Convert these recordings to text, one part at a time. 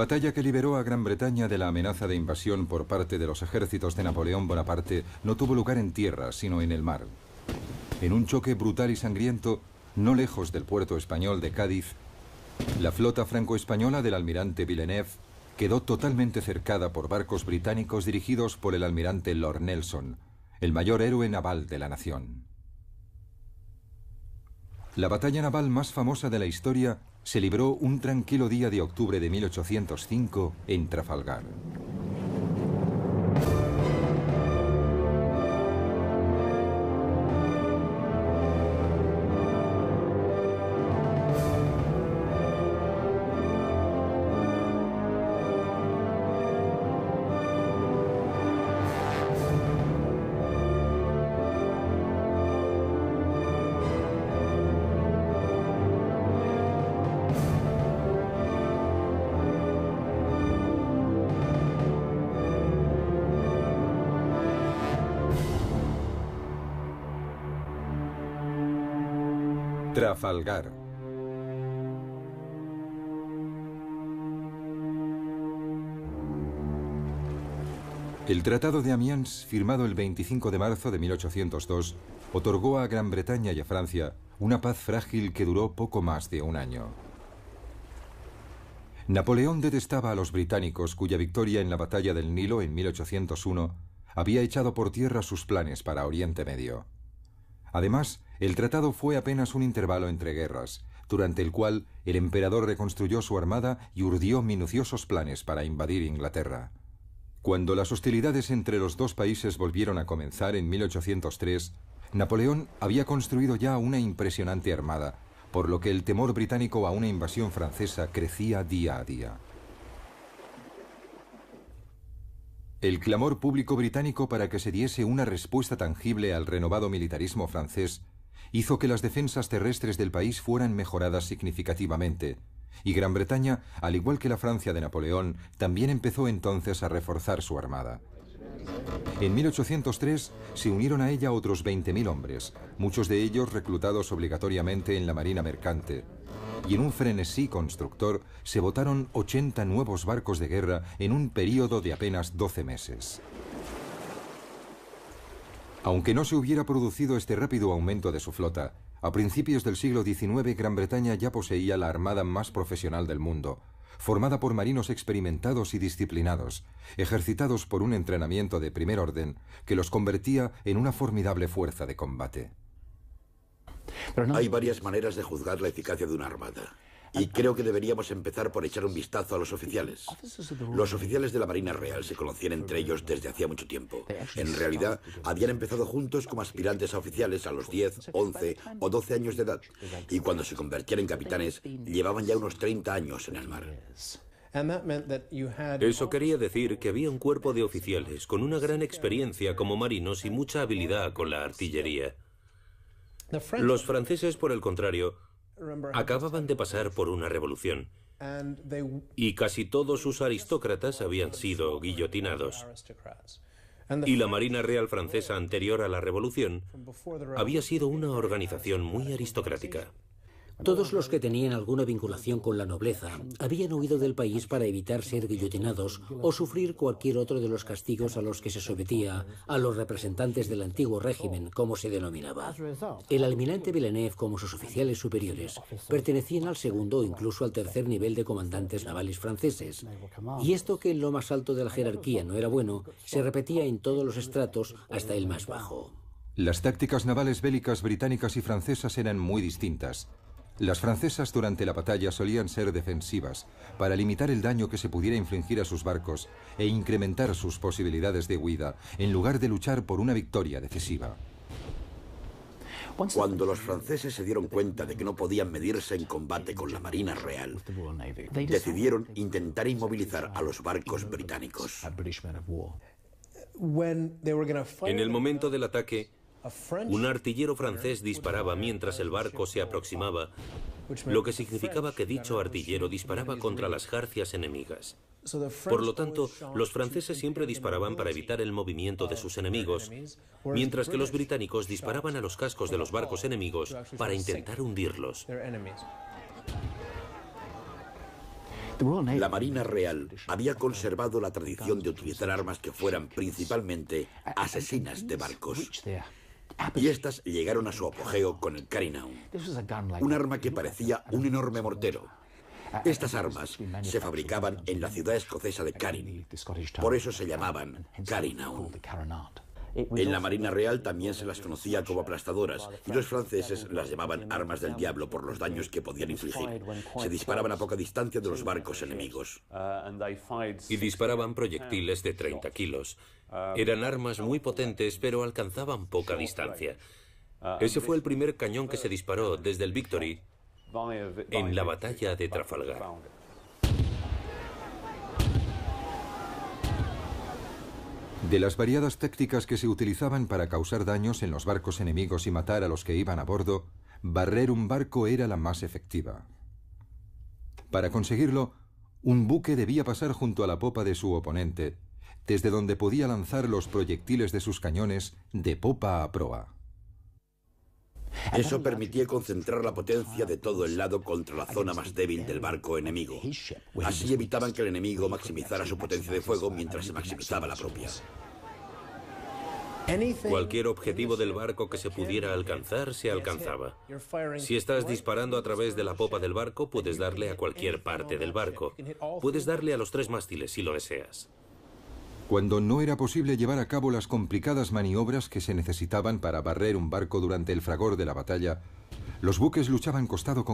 batalla que liberó a Gran Bretaña de la amenaza de invasión por parte de los ejércitos de Napoleón Bonaparte no tuvo lugar en tierra, sino en el mar. En un choque brutal y sangriento, no lejos del puerto español de Cádiz, la flota franco-española del almirante Villeneuve quedó totalmente cercada por barcos británicos dirigidos por el almirante Lord Nelson, el mayor héroe naval de la nación. La batalla naval más famosa de la historia se libró un tranquilo día de octubre de 1805 en Trafalgar. Trafalgar. El Tratado de Amiens, firmado el 25 de marzo de 1802, otorgó a Gran Bretaña y a Francia una paz frágil que duró poco más de un año. Napoleón detestaba a los británicos, cuya victoria en la batalla del Nilo en 1801 había echado por tierra sus planes para Oriente Medio. Además, el tratado fue apenas un intervalo entre guerras, durante el cual el emperador reconstruyó su armada y urdió minuciosos planes para invadir Inglaterra. Cuando las hostilidades entre los dos países volvieron a comenzar en 1803, Napoleón había construido ya una impresionante armada, por lo que el temor británico a una invasión francesa crecía día a día. El clamor público británico para que se diese una respuesta tangible al renovado militarismo francés hizo que las defensas terrestres del país fueran mejoradas significativamente, y Gran Bretaña, al igual que la Francia de Napoleón, también empezó entonces a reforzar su armada. En 1803 se unieron a ella otros 20.000 hombres, muchos de ellos reclutados obligatoriamente en la marina mercante, y en un frenesí constructor se botaron 80 nuevos barcos de guerra en un período de apenas 12 meses. Aunque no se hubiera producido este rápido aumento de su flota, a principios del siglo XIX Gran Bretaña ya poseía la armada más profesional del mundo, formada por marinos experimentados y disciplinados, ejercitados por un entrenamiento de primer orden que los convertía en una formidable fuerza de combate. Hay varias maneras de juzgar la eficacia de una armada. Y creo que deberíamos empezar por echar un vistazo a los oficiales. Los oficiales de la Marina Real se conocían entre ellos desde hacía mucho tiempo. En realidad, habían empezado juntos como aspirantes a oficiales a los 10, 11 o 12 años de edad. Y cuando se convertían en capitanes, llevaban ya unos 30 años en el mar. Eso quería decir que había un cuerpo de oficiales con una gran experiencia como marinos y mucha habilidad con la artillería. Los franceses, por el contrario, acababan de pasar por una revolución y casi todos sus aristócratas habían sido guillotinados. Y la Marina Real francesa anterior a la revolución había sido una organización muy aristocrática. Todos los que tenían alguna vinculación con la nobleza habían huido del país para evitar ser guillotinados o sufrir cualquier otro de los castigos a los que se sometía a los representantes del antiguo régimen, como se denominaba. El almirante Villeneuve, como sus oficiales superiores, pertenecían al segundo o incluso al tercer nivel de comandantes navales franceses. Y esto, que en lo más alto de la jerarquía no era bueno, se repetía en todos los estratos hasta el más bajo. Las tácticas navales bélicas británicas y francesas eran muy distintas. Las francesas durante la batalla solían ser defensivas, para limitar el daño que se pudiera infligir a sus barcos e incrementar sus posibilidades de huida, en lugar de luchar por una victoria decisiva. Cuando los franceses se dieron cuenta de que no podían medirse en combate con la Marina Real, decidieron intentar inmovilizar a los barcos británicos. En el momento del ataque, un artillero francés disparaba mientras el barco se aproximaba, lo que significaba que dicho artillero disparaba contra las jarcias enemigas. Por lo tanto, los franceses siempre disparaban para evitar el movimiento de sus enemigos, mientras que los británicos disparaban a los cascos de los barcos enemigos para intentar hundirlos. La Marina Real había conservado la tradición de utilizar armas que fueran principalmente asesinas de barcos. Y estas llegaron a su apogeo con el Carinaum, un arma que parecía un enorme mortero. Estas armas se fabricaban en la ciudad escocesa de Carin, por eso se llamaban Carinaum. En la Marina Real también se las conocía como aplastadoras, y los franceses las llamaban armas del diablo por los daños que podían infligir. Se disparaban a poca distancia de los barcos enemigos. Y disparaban proyectiles de 30 kilos. Eran armas muy potentes, pero alcanzaban poca distancia. Ese fue el primer cañón que se disparó desde el Victory en la batalla de Trafalgar. De las variadas tácticas que se utilizaban para causar daños en los barcos enemigos y matar a los que iban a bordo, barrer un barco era la más efectiva. Para conseguirlo, un buque debía pasar junto a la popa de su oponente, desde donde podía lanzar los proyectiles de sus cañones de popa a proa. Eso permitía concentrar la potencia de todo el lado contra la zona más débil del barco enemigo. Así evitaban que el enemigo maximizara su potencia de fuego mientras se maximizaba la propia. Cualquier objetivo del barco que se pudiera alcanzar, se alcanzaba. Si estás disparando a través de la popa del barco, puedes darle a cualquier parte del barco. Puedes darle a los 3 mástiles si lo deseas. Cuando no era posible llevar a cabo las complicadas maniobras que se necesitaban para barrer un barco durante el fragor de la batalla, los buques luchaban costado,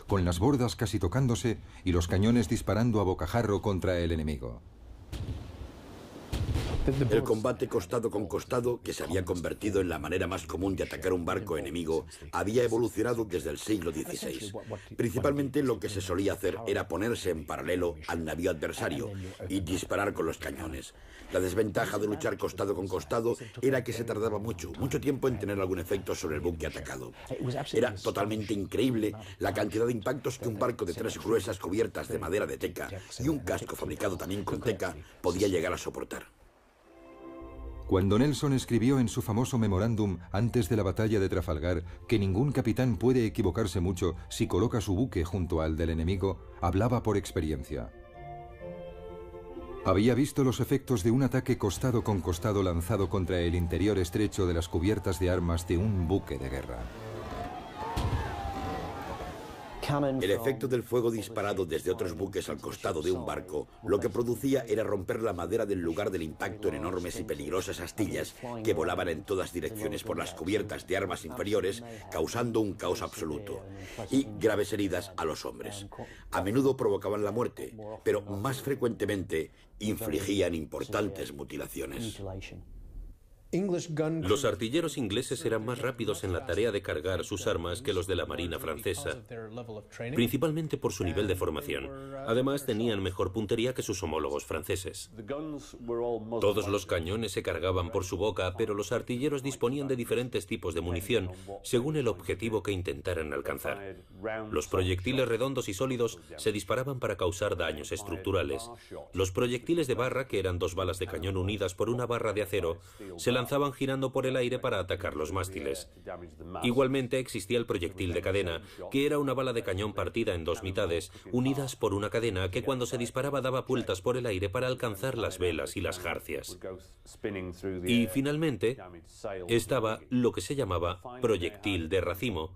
con las bordas casi tocándose y los cañones disparando a bocajarro contra el enemigo. El combate costado con costado, que se había convertido en la manera más común de atacar un barco enemigo, había evolucionado desde el siglo XVI. Principalmente lo que se solía hacer era ponerse en paralelo al navío adversario y disparar con los cañones. La desventaja de luchar costado con costado era que se tardaba mucho tiempo en tener algún efecto sobre el buque atacado. Era totalmente increíble la cantidad de impactos que un barco de 3 gruesas cubiertas de madera de teca y un casco fabricado también con teca podía llegar a soportar. Cuando Nelson escribió en su famoso memorándum antes de la batalla de Trafalgar que ningún capitán puede equivocarse mucho si coloca su buque junto al del enemigo, hablaba por experiencia. Había visto los efectos de un ataque costado con costado lanzado contra el interior estrecho de las cubiertas de armas de un buque de guerra. El efecto del fuego disparado desde otros buques al costado de un barco lo que producía era romper la madera del lugar del impacto en enormes y peligrosas astillas que volaban en todas direcciones por las cubiertas de armas inferiores, causando un caos absoluto y graves heridas a los hombres. A menudo provocaban la muerte, pero más frecuentemente infligían importantes mutilaciones. Los artilleros ingleses eran más rápidos en la tarea de cargar sus armas que los de la Marina francesa, principalmente por su nivel de formación. Además, tenían mejor puntería que sus homólogos franceses. Todos los cañones se cargaban por su boca, pero los artilleros disponían de diferentes tipos de munición, según el objetivo que intentaran alcanzar. Los proyectiles redondos y sólidos se disparaban para causar daños estructurales. Los proyectiles de barra, que eran 2 balas de cañón unidas por una barra de acero, se lanzaban girando por el aire para atacar los mástiles. Igualmente existía el proyectil de cadena, que era una bala de cañón partida en 2 mitades, unidas por una cadena que cuando se disparaba daba vueltas por el aire para alcanzar las velas y las jarcias. Y finalmente estaba lo que se llamaba proyectil de racimo,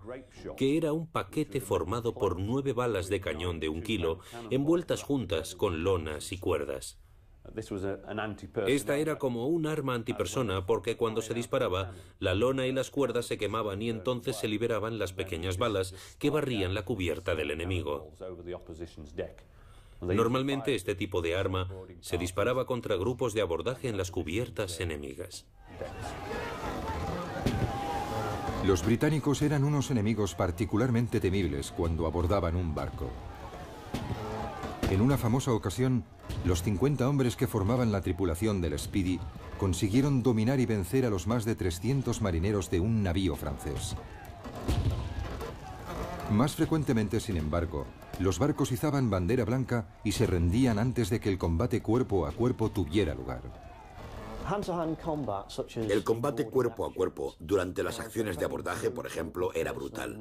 que era un paquete formado por 9 balas de cañón de 1 kilo, envueltas juntas con lonas y cuerdas. Esta era como un arma antipersona porque cuando se disparaba, la lona y las cuerdas se quemaban y entonces se liberaban las pequeñas balas que barrían la cubierta del enemigo. Normalmente este tipo de arma se disparaba contra grupos de abordaje en las cubiertas enemigas. Los británicos eran unos enemigos particularmente temibles cuando abordaban un barco. En una famosa ocasión, los 50 hombres que formaban la tripulación del Speedy consiguieron dominar y vencer a los más de 300 marineros de un navío francés. Más frecuentemente, sin embargo, los barcos izaban bandera blanca y se rendían antes de que el combate cuerpo a cuerpo tuviera lugar. El combate cuerpo a cuerpo durante las acciones de abordaje, por ejemplo, era brutal.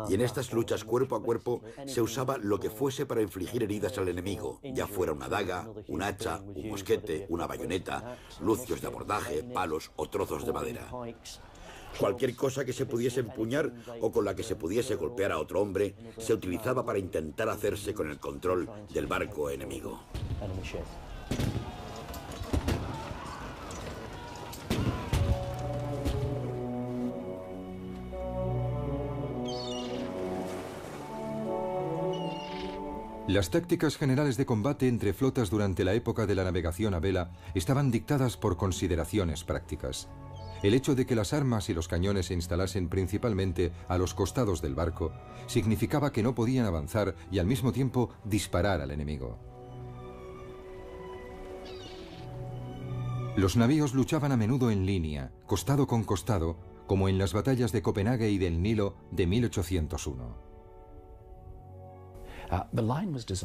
Y en estas luchas cuerpo a cuerpo se usaba lo que fuese para infligir heridas al enemigo, ya fuera una daga, un hacha, un mosquete, una bayoneta, lucios de abordaje, palos o trozos de madera. Cualquier cosa que se pudiese empuñar o con la que se pudiese golpear a otro hombre se utilizaba para intentar hacerse con el control del barco enemigo. Las tácticas generales de combate entre flotas durante la época de la navegación a vela estaban dictadas por consideraciones prácticas. El hecho de que las armas y los cañones se instalasen principalmente a los costados del barco significaba que no podían avanzar y al mismo tiempo disparar al enemigo. Los navíos luchaban a menudo en línea, costado con costado, como en las batallas de Copenhague y del Nilo de 1801.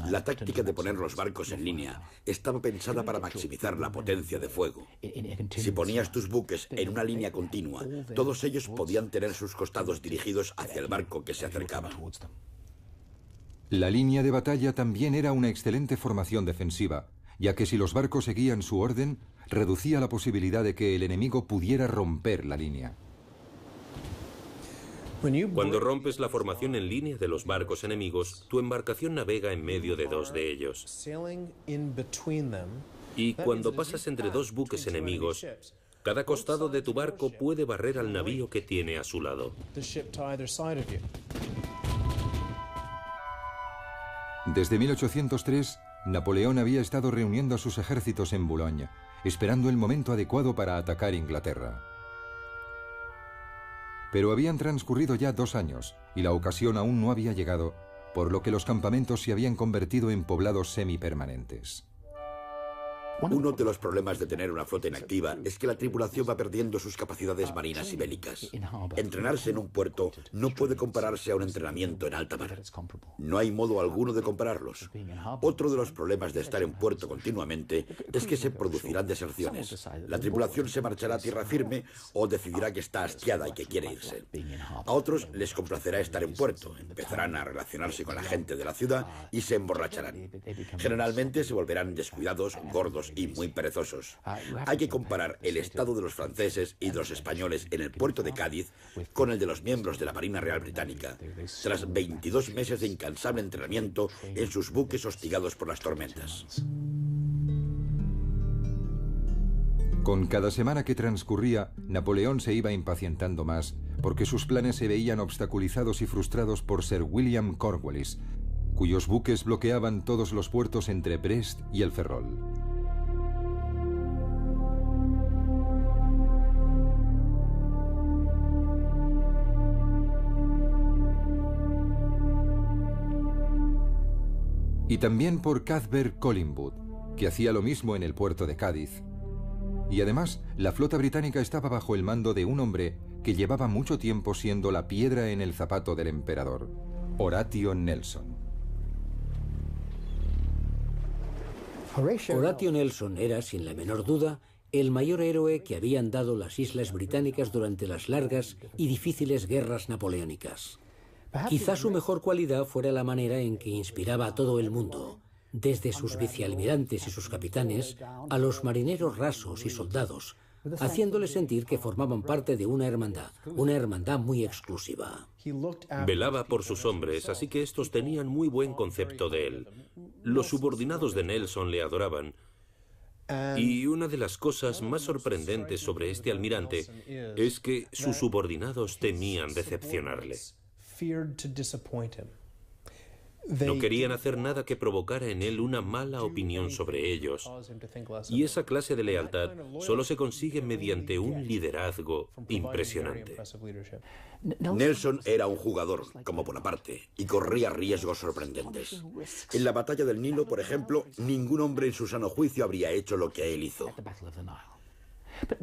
La táctica de poner los barcos en línea estaba pensada para maximizar la potencia de fuego. Si ponías tus buques en una línea continua, todos ellos podían tener sus costados dirigidos hacia el barco que se acercaba. La línea de batalla también era una excelente formación defensiva, ya que si los barcos seguían su orden, reducía la posibilidad de que el enemigo pudiera romper la línea. Cuando rompes la formación en línea de los barcos enemigos, tu embarcación navega en medio de dos de ellos. Y cuando pasas entre dos buques enemigos, cada costado de tu barco puede barrer al navío que tiene a su lado. Desde 1803, Napoleón había estado reuniendo a sus ejércitos en Boulogne, esperando el momento adecuado para atacar Inglaterra. Pero habían transcurrido ya 2 años y la ocasión aún no había llegado, por lo que los campamentos se habían convertido en poblados semipermanentes. Uno de los problemas de tener una flota inactiva es que la tripulación va perdiendo sus capacidades marinas y bélicas. Entrenarse en un puerto no puede compararse a un entrenamiento en alta mar. No hay modo alguno de compararlos. Otro de los problemas de estar en puerto continuamente es que se producirán deserciones. La tripulación se marchará a tierra firme o decidirá que está hastiada y que quiere irse. A otros les complacerá estar en puerto, empezarán a relacionarse con la gente de la ciudad y se emborracharán. Generalmente se volverán descuidados, gordos y muy perezosos. Hay que comparar el estado de los franceses y de los españoles en el puerto de Cádiz con el de los miembros de la Marina Real Británica, tras 22 meses de incansable entrenamiento en sus buques hostigados por las tormentas. Con cada semana que transcurría, Napoleón se iba impacientando más, porque sus planes se veían obstaculizados y frustrados por Sir William Cornwallis, cuyos buques bloqueaban todos los puertos entre Brest y el Ferrol. Y también por Cuthbert Collingwood, que hacía lo mismo en el puerto de Cádiz. Y además, la flota británica estaba bajo el mando de un hombre que llevaba mucho tiempo siendo la piedra en el zapato del emperador, Horatio Nelson. Horatio Nelson era, sin la menor duda, el mayor héroe que habían dado las islas británicas durante las largas y difíciles guerras napoleónicas. Quizá su mejor cualidad fuera la manera en que inspiraba a todo el mundo, desde sus vicealmirantes y sus capitanes a los marineros rasos y soldados, haciéndoles sentir que formaban parte de una hermandad muy exclusiva. Velaba por sus hombres, así que estos tenían muy buen concepto de él. Los subordinados de Nelson le adoraban. Y una de las cosas más sorprendentes sobre este almirante es que sus subordinados temían decepcionarle. No querían hacer nada que provocara en él una mala opinión sobre ellos. Y esa clase de lealtad solo se consigue mediante un liderazgo impresionante. Nelson era un jugador, como Bonaparte, y corría riesgos sorprendentes. En la batalla del Nilo, por ejemplo, ningún hombre en su sano juicio habría hecho lo que él hizo.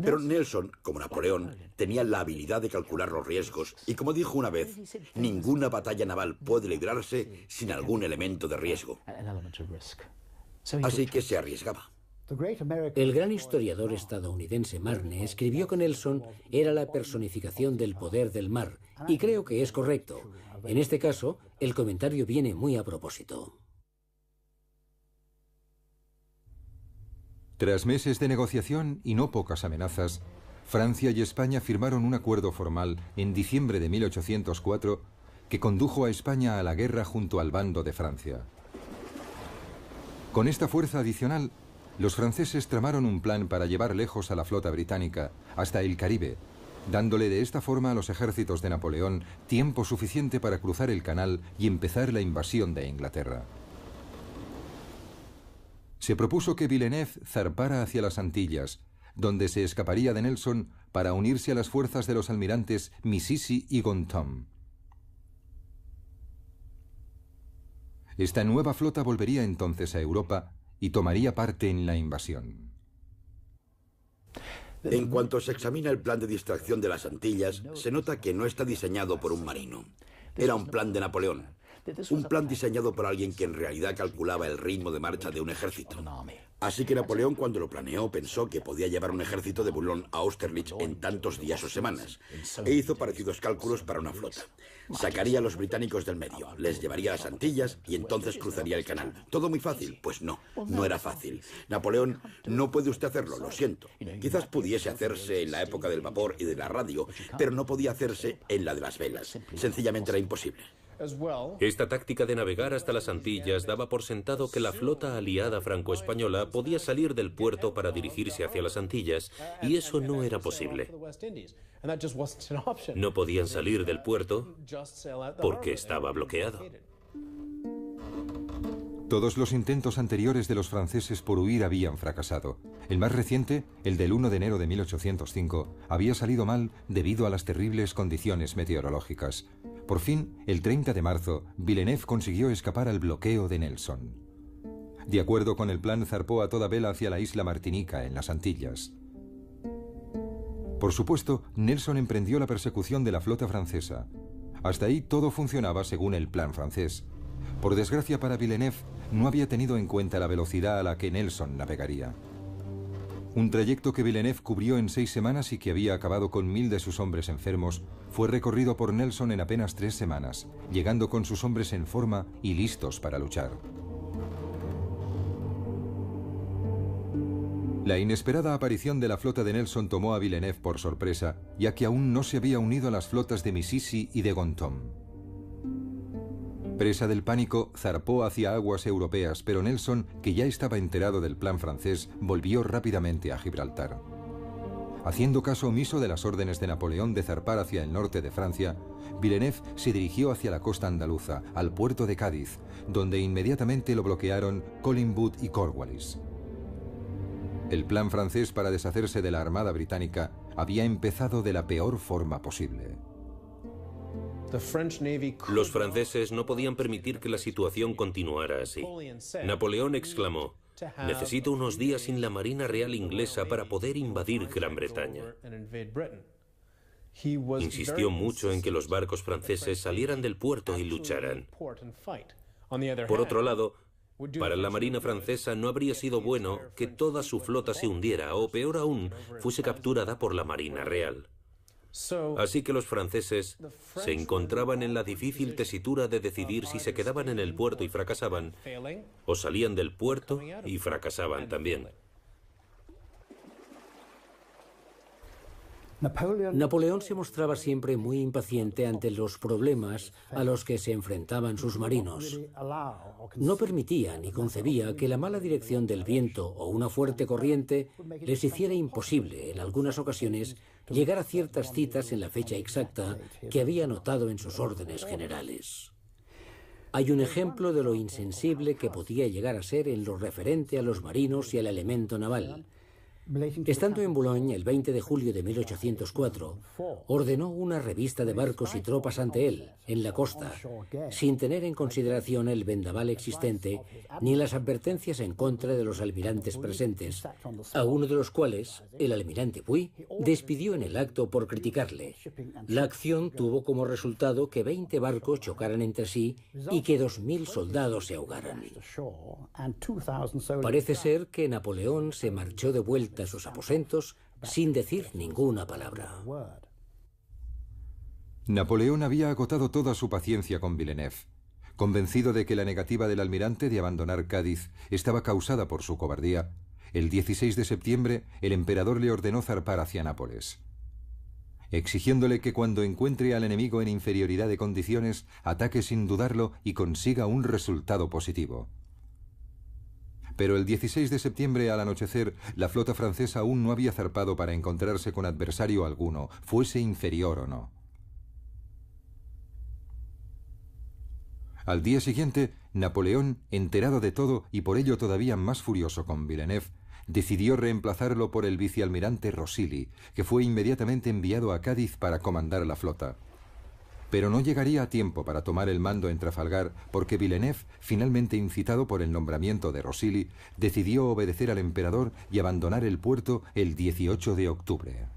Pero Nelson, como Napoleón, tenía la habilidad de calcular los riesgos y, como dijo una vez, ninguna batalla naval puede librarse sin algún elemento de riesgo. Así que se arriesgaba. El gran historiador estadounidense Marne escribió que Nelson era la personificación del poder del mar, y creo que es correcto. En este caso, el comentario viene muy a propósito. Tras meses de negociación y no pocas amenazas, Francia y España firmaron un acuerdo formal en diciembre de 1804 que condujo a España a la guerra junto al bando de Francia. Con esta fuerza adicional, los franceses tramaron un plan para llevar lejos a la flota británica, hasta el Caribe, dándole de esta forma a los ejércitos de Napoleón tiempo suficiente para cruzar el canal y empezar la invasión de Inglaterra. Se propuso que Villeneuve zarpara hacia las Antillas, donde se escaparía de Nelson para unirse a las fuerzas de los almirantes Misisi y Gontham. Esta nueva flota volvería entonces a Europa y tomaría parte en la invasión. En cuanto se examina el plan de distracción de las Antillas, se nota que no está diseñado por un marino. Era un plan de Napoleón. Un plan diseñado por alguien que en realidad calculaba el ritmo de marcha de un ejército. Así que Napoleón, cuando lo planeó, pensó que podía llevar un ejército de Boulogne a Austerlitz en tantos días o semanas, e hizo parecidos cálculos para una flota. Sacaría a los británicos del medio, les llevaría a las Antillas y entonces cruzaría el canal. ¿Todo muy fácil? Pues no, no era fácil. Napoleón, no puede usted hacerlo, lo siento. Quizás pudiese hacerse en la época del vapor y de la radio, pero no podía hacerse en la de las velas. Sencillamente era imposible. Esta táctica de navegar hasta las Antillas daba por sentado que la flota aliada franco-española podía salir del puerto para dirigirse hacia las Antillas, y eso no era posible. No podían salir del puerto porque estaba bloqueado. Todos los intentos anteriores de los franceses por huir habían fracasado. El más reciente, el del 1 de enero de 1805, había salido mal debido a las terribles condiciones meteorológicas. Por fin, el 30 de marzo, Villeneuve consiguió escapar al bloqueo de Nelson. De acuerdo con el plan, zarpó a toda vela hacia la isla Martinica, en las Antillas. Por supuesto, Nelson emprendió la persecución de la flota francesa. Hasta ahí todo funcionaba según el plan francés. Por desgracia para Villeneuve, no había tenido en cuenta la velocidad a la que Nelson navegaría. Un trayecto que Villeneuve cubrió en 6 semanas y que había acabado con 1000 de sus hombres enfermos, fue recorrido por Nelson en apenas 3 semanas, llegando con sus hombres en forma y listos para luchar. La inesperada aparición de la flota de Nelson tomó a Villeneuve por sorpresa, ya que aún no se había unido a las flotas de Misisi y de Gontham. Presa del pánico, zarpó hacia aguas europeas, pero Nelson, que ya estaba enterado del plan francés, volvió rápidamente a Gibraltar. Haciendo caso omiso de las órdenes de Napoleón de zarpar hacia el norte de Francia, Villeneuve se dirigió hacia la costa andaluza, al puerto de Cádiz, donde inmediatamente lo bloquearon Collingwood y Cornwallis. El plan francés para deshacerse de la armada británica había empezado de la peor forma posible. Los franceses no podían permitir que la situación continuara así. Napoleón exclamó: "Necesito unos días sin la Marina Real inglesa para poder invadir Gran Bretaña". Insistió mucho en que los barcos franceses salieran del puerto y lucharan. Por otro lado, para la Marina francesa no habría sido bueno que toda su flota se hundiera o, peor aún, fuese capturada por la Marina Real. Así que los franceses se encontraban en la difícil tesitura de decidir si se quedaban en el puerto y fracasaban, o salían del puerto y fracasaban también. Napoleón se mostraba siempre muy impaciente ante los problemas a los que se enfrentaban sus marinos. No permitía ni concebía que la mala dirección del viento o una fuerte corriente les hiciera imposible, en algunas ocasiones, llegar a ciertas citas en la fecha exacta que había anotado en sus órdenes generales. Hay un ejemplo de lo insensible que podía llegar a ser en lo referente a los marinos y al elemento naval. Estando en Boulogne el 20 de julio de 1804, ordenó una revista de barcos y tropas ante él, en la costa, sin tener en consideración el vendaval existente ni las advertencias en contra de los almirantes presentes, a uno de los cuales, el almirante Puy, despidió en el acto por criticarle. La acción tuvo como resultado que 20 barcos chocaran entre sí y que 2000 soldados se ahogaran. Parece ser que Napoleón se marchó de vuelta a sus aposentos sin decir ninguna palabra. Napoleón había agotado toda su paciencia con Villeneuve. Convencido de que la negativa del almirante de abandonar Cádiz estaba causada por su cobardía, el 16 de septiembre el emperador le ordenó zarpar hacia Nápoles, exigiéndole que cuando encuentre al enemigo en inferioridad de condiciones, ataque sin dudarlo y consiga un resultado positivo. Pero el 16 de septiembre al anochecer, la flota francesa aún no había zarpado para encontrarse con adversario alguno, fuese inferior o no. Al día siguiente, Napoleón, enterado de todo y por ello todavía más furioso con Villeneuve, decidió reemplazarlo por el vicealmirante Rosili, que fue inmediatamente enviado a Cádiz para comandar la flota. Pero no llegaría a tiempo para tomar el mando en Trafalgar porque Villeneuve, finalmente incitado por el nombramiento de Rosili, decidió obedecer al emperador y abandonar el puerto el 18 de octubre.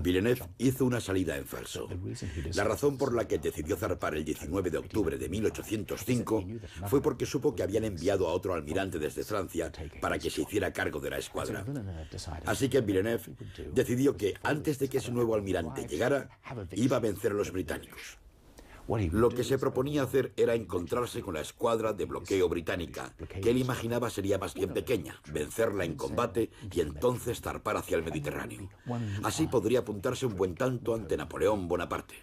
Villeneuve hizo una salida en falso. La razón por la que decidió zarpar el 19 de octubre de 1805 fue porque supo que habían enviado a otro almirante desde Francia para que se hiciera cargo de la escuadra. Así que Villeneuve decidió que antes de que ese nuevo almirante llegara, iba a vencer a los británicos. Lo que se proponía hacer era encontrarse con la escuadra de bloqueo británica, que él imaginaba sería más bien pequeña, vencerla en combate y entonces zarpar hacia el Mediterráneo. Así podría apuntarse un buen tanto ante Napoleón Bonaparte.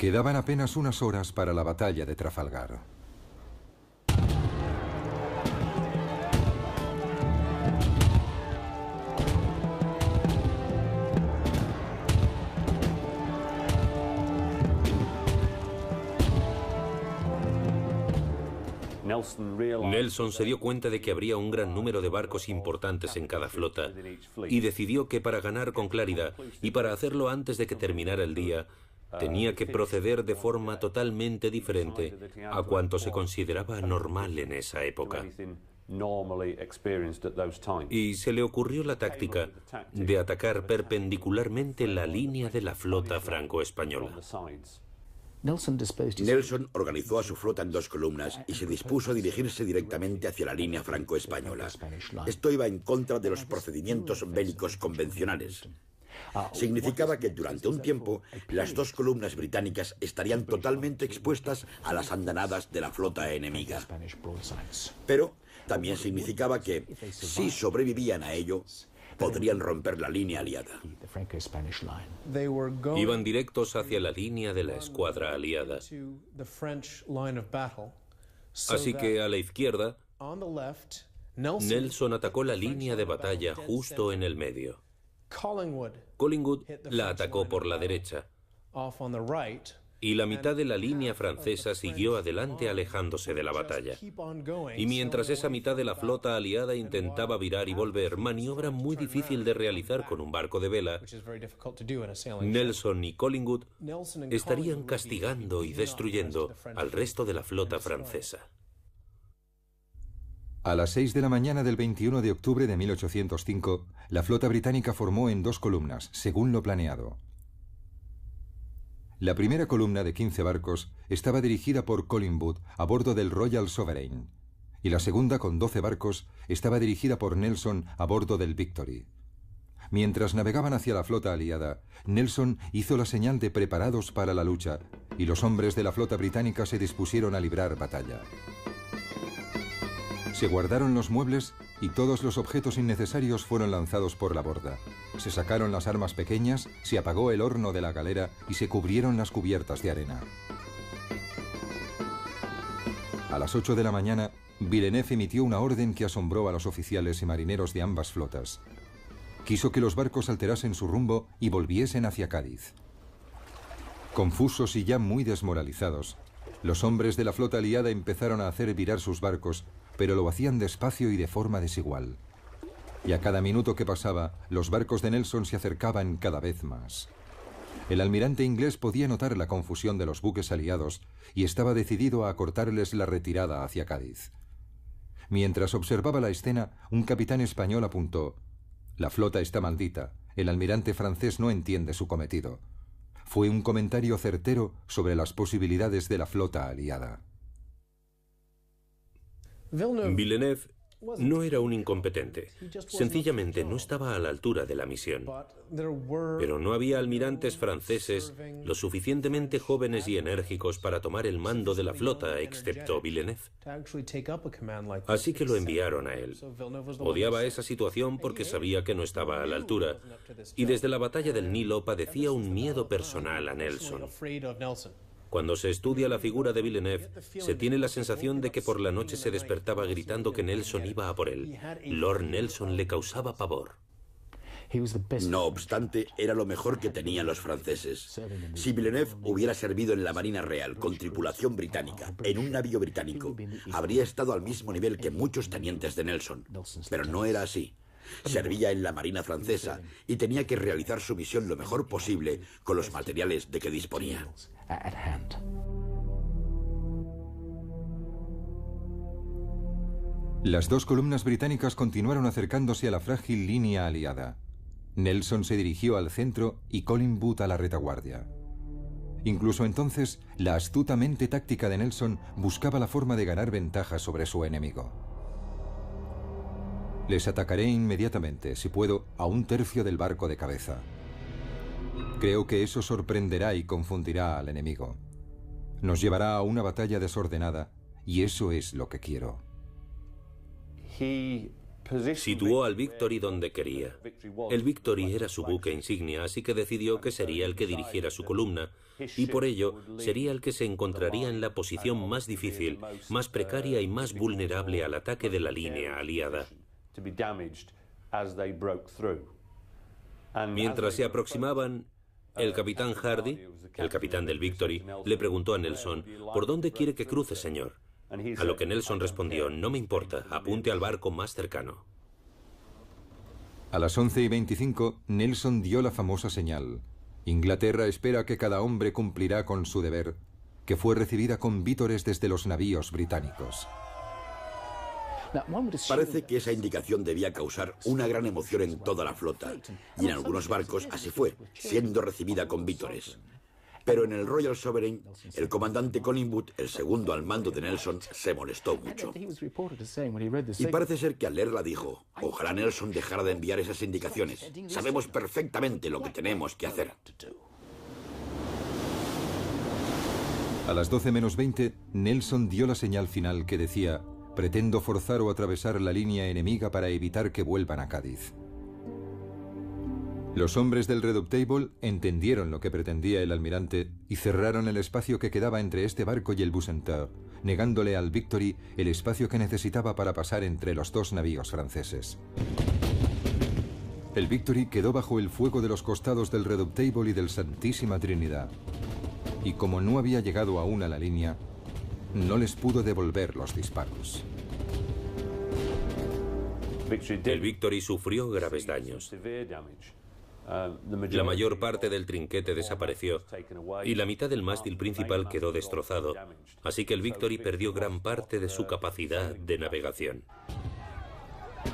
Quedaban apenas unas horas para la batalla de Trafalgar. Nelson se dio cuenta de que habría un gran número de barcos importantes en cada flota y decidió que para ganar con claridad y para hacerlo antes de que terminara el día, tenía que proceder de forma totalmente diferente a cuanto se consideraba normal en esa época. Y se le ocurrió la táctica de atacar perpendicularmente la línea de la flota franco-española. Nelson organizó a su flota en dos columnas y se dispuso a dirigirse directamente hacia la línea franco-española. Esto iba en contra de los procedimientos bélicos convencionales. Significaba que durante un tiempo las dos columnas británicas estarían totalmente expuestas a las andanadas de la flota enemiga. Pero también significaba que, si sobrevivían a ello, podrían romper la línea aliada. Iban directos hacia la línea de la escuadra aliada. Así que a la izquierda, Nelson atacó la línea de batalla justo en el medio. Collingwood la atacó por la derecha. Y la mitad de la línea francesa siguió adelante alejándose de la batalla. Y mientras esa mitad de la flota aliada intentaba virar y volver, maniobra muy difícil de realizar con un barco de vela, Nelson y Collingwood estarían castigando y destruyendo al resto de la flota francesa. A las 6 de la mañana del 21 de octubre de 1805, la flota británica formó en dos columnas, según lo planeado. La primera columna de 15 barcos estaba dirigida por Collingwood a bordo del Royal Sovereign, y la segunda, con 12 barcos, estaba dirigida por Nelson a bordo del Victory. Mientras navegaban hacia la flota aliada, Nelson hizo la señal de preparados para la lucha, y los hombres de la flota británica se dispusieron a librar batalla. Se guardaron los muebles y todos los objetos innecesarios fueron lanzados por la borda. Se sacaron las armas pequeñas, se apagó el horno de la galera y se cubrieron las cubiertas de arena. A las 8 de la mañana, Villeneuve emitió una orden que asombró a los oficiales y marineros de ambas flotas. Quiso que los barcos alterasen su rumbo y volviesen hacia Cádiz. Confusos y ya muy desmoralizados, los hombres de la flota aliada empezaron a hacer virar sus barcos, pero lo hacían despacio y de forma desigual. Y a cada minuto que pasaba, los barcos de Nelson se acercaban cada vez más. El almirante inglés podía notar la confusión de los buques aliados y estaba decidido a acortarles la retirada hacia Cádiz. Mientras observaba la escena, un capitán español apuntó: «La flota está maldita. El almirante francés no entiende su cometido». Fue un comentario certero sobre las posibilidades de la flota aliada. Villeneuve no era un incompetente, sencillamente no estaba a la altura de la misión. Pero no había almirantes franceses lo suficientemente jóvenes y enérgicos para tomar el mando de la flota, excepto Villeneuve. Así que lo enviaron a él. Odiaba esa situación porque sabía que no estaba a la altura, y desde la batalla del Nilo padecía un miedo personal a Nelson. Cuando se estudia la figura de Villeneuve, se tiene la sensación de que por la noche se despertaba gritando que Nelson iba a por él. Lord Nelson le causaba pavor. No obstante, era lo mejor que tenían los franceses. Si Villeneuve hubiera servido en la Marina Real con tripulación británica, en un navío británico, habría estado al mismo nivel que muchos tenientes de Nelson. Pero no era así. Servía en la Marina francesa y tenía que realizar su misión lo mejor posible con los materiales de que disponía. Las dos columnas británicas continuaron acercándose a la frágil línea aliada. Nelson se dirigió al centro y Collingwood a la retaguardia. Incluso entonces, la astuta mente táctica de Nelson buscaba la forma de ganar ventaja sobre su enemigo. Les atacaré inmediatamente, si puedo, a un tercio del barco de cabeza. Creo que eso sorprenderá y confundirá al enemigo. Nos llevará a una batalla desordenada, y eso es lo que quiero. Situó al Victory donde quería. El Victory era su buque insignia, así que decidió que sería el que dirigiera su columna, y por ello sería el que se encontraría en la posición más difícil, más precaria y más vulnerable al ataque de la línea aliada. Mientras se aproximaban, el capitán Hardy, el capitán del Victory, le preguntó a Nelson: «¿Por dónde quiere que cruce, señor?». A lo que Nelson respondió: «No me importa, apunte al barco más cercano». A las 11:25, Nelson dio la famosa señal. Inglaterra espera que cada hombre cumplirá con su deber, que fue recibida con vítores desde los navíos británicos. Parece que esa indicación debía causar una gran emoción en toda la flota, y en algunos barcos así fue, siendo recibida con vítores. Pero en el Royal Sovereign, el comandante Collingwood, el segundo al mando de Nelson, se molestó mucho. Y parece ser que al leerla dijo: «Ojalá Nelson dejara de enviar esas indicaciones. Sabemos perfectamente lo que tenemos que hacer». A las 12:20, Nelson dio la señal final que decía: «Pretendo forzar o atravesar la línea enemiga para evitar que vuelvan a Cádiz». Los hombres del Redoutable entendieron lo que pretendía el almirante y cerraron el espacio que quedaba entre este barco y el Bucentaure, negándole al Victory el espacio que necesitaba para pasar entre los dos navíos franceses. El Victory quedó bajo el fuego de los costados del Redoutable y del Santísima Trinidad, y como no había llegado aún a la línea, no les pudo devolver los disparos. El Victory sufrió graves daños. La mayor parte del trinquete desapareció y la mitad del mástil principal quedó destrozado, así que el Victory perdió gran parte de su capacidad de navegación.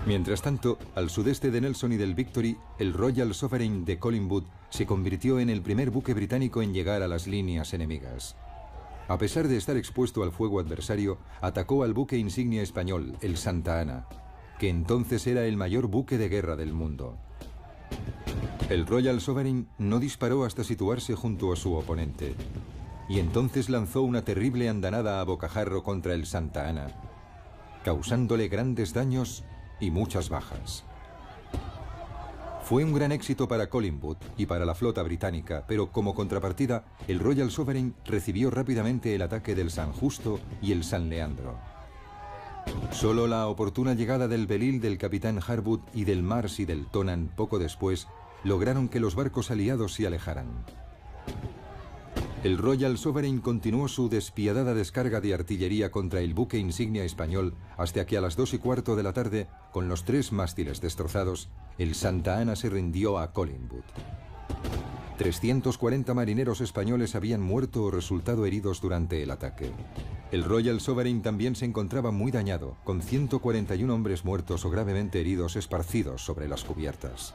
Mientras tanto, al sudeste de Nelson y del Victory, el Royal Sovereign de Collingwood se convirtió en el primer buque británico en llegar a las líneas enemigas. A pesar de estar expuesto al fuego adversario, atacó al buque insignia español, el Santa Ana, que entonces era el mayor buque de guerra del mundo. El Royal Sovereign no disparó hasta situarse junto a su oponente, y entonces lanzó una terrible andanada a bocajarro contra el Santa Ana, causándole grandes daños y muchas bajas. Fue un gran éxito para Collingwood y para la flota británica, pero como contrapartida, el Royal Sovereign recibió rápidamente el ataque del San Justo y el San Leandro. Solo la oportuna llegada del Belil del capitán Harwood y del Mars y del Tonan poco después lograron que los barcos aliados se alejaran. El Royal Sovereign continuó su despiadada descarga de artillería contra el buque insignia español hasta que a las 2:15 de la tarde, con los 3 mástiles destrozados, el Santa Ana se rindió a Collingwood. 340 marineros españoles habían muerto o resultado heridos durante el ataque. El Royal Sovereign también se encontraba muy dañado, con 141 hombres muertos o gravemente heridos esparcidos sobre las cubiertas.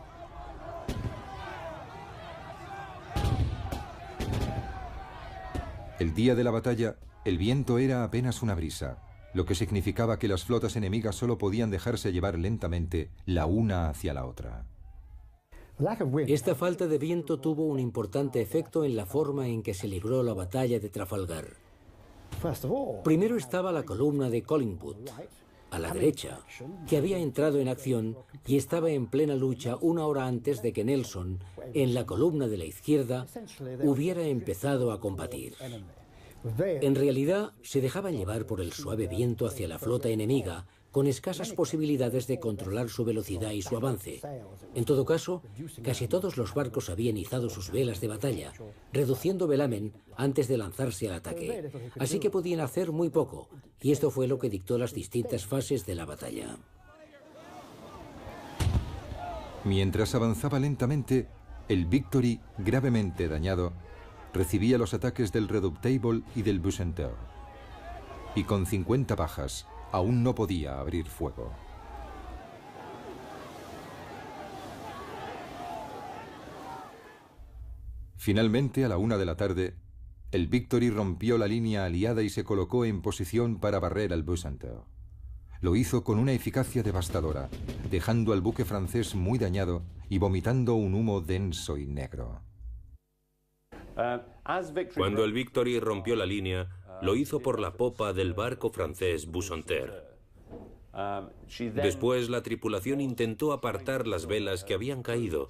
El día de la batalla, el viento era apenas una brisa, lo que significaba que las flotas enemigas solo podían dejarse llevar lentamente la una hacia la otra. Esta falta de viento tuvo un importante efecto en la forma en que se libró la batalla de Trafalgar. Primero estaba la columna de Collingwood, a la derecha, que había entrado en acción y estaba en plena lucha 1 hora antes de que Nelson, en la columna de la izquierda, hubiera empezado a combatir. En realidad, se dejaban llevar por el suave viento hacia la flota enemiga, con escasas posibilidades de controlar su velocidad y su avance. En todo caso, casi todos los barcos habían izado sus velas de batalla, reduciendo velamen antes de lanzarse al ataque. Así que podían hacer muy poco, y esto fue lo que dictó las distintas fases de la batalla. Mientras avanzaba lentamente, el Victory, gravemente dañado, recibía los ataques del Redoutable y del Bucentaure. Y con 50 bajas, aún no podía abrir fuego. Finalmente, a la 1 de la tarde, el Victory rompió la línea aliada y se colocó en posición para barrer al Bucentaure. Lo hizo con una eficacia devastadora, dejando al buque francés muy dañado y vomitando un humo denso y negro. Cuando el Victory rompió la línea, lo hizo por la popa del barco francés Bucentaure. Después, la tripulación intentó apartar las velas que habían caído